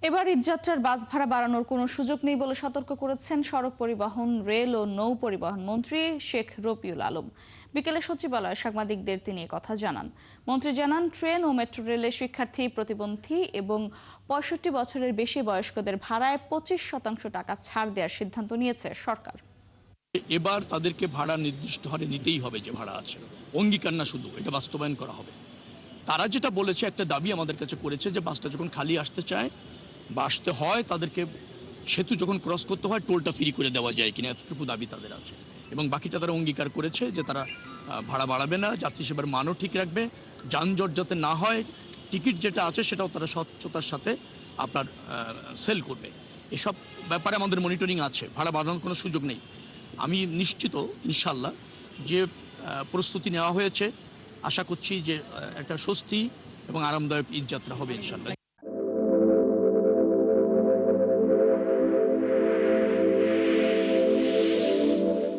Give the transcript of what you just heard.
এবার ঈদযাত্রার বাস ভাড়া বাড়ানোর কোনো সুযোগ নেই বলে সতর্ক করেছেন সড়ক পরিবহন, রেল ও নৌ পরিবহন মন্ত্রী শেখ রবিউল আলম। বিকেলে সচিবালয়ে সাংবাদিকদের তিনি কথা জানান। মন্ত্রী জানান, ট্রেন ও মেট্রো রেলে শিক্ষার্থী, প্রতিবন্ধী এবং ৬৫ বছরের বেশি বয়স্কদের ভাড়ায় ২৫% টাকা ছাড় দেওয়ার সিদ্ধান্ত নিয়েছে সরকার। এবার তাদেরকে ভাড়া নির্দিষ্ট হারে নিতেই হবে, যে ভাড়া আছে অঙ্গীকার না, শুধু এটা বাস্তবায়ন করা হবে। তারা যেটা বলেছে, একটা দাবি আমাদের কাছে করেছে যে বাসটা যখন খালি আসতে চায় বা আসতে হয়, তাদেরকে সেতু যখন ক্রস করতে হয় টোলটা ফ্রি করে দেওয়া যায় কিনা, এতটুকু দাবি তাদের আছে। এবং বাকিটা তারা অঙ্গীকার করেছে যে তারা ভাড়া বাড়াবে না, যাত্রী সেবার মানও ঠিক রাখবে, যানজট যাতে না হয়, টিকিট যেটা আছে সেটাও তারা স্বচ্ছতার সাথে আপনার সেল করবে। এসব ব্যাপারে আমাদের মনিটরিং আছে, ভাড়া বাড়ানোর কোনো সুযোগ নেই। আমি নিশ্চিত ইনশাল্লাহ যে প্রস্তুতি নেওয়া হয়েছে, আশা করছি যে একটা স্বস্তি এবং আরামদায়ক ঈদযাত্রা হবে ইনশাল্লাহ।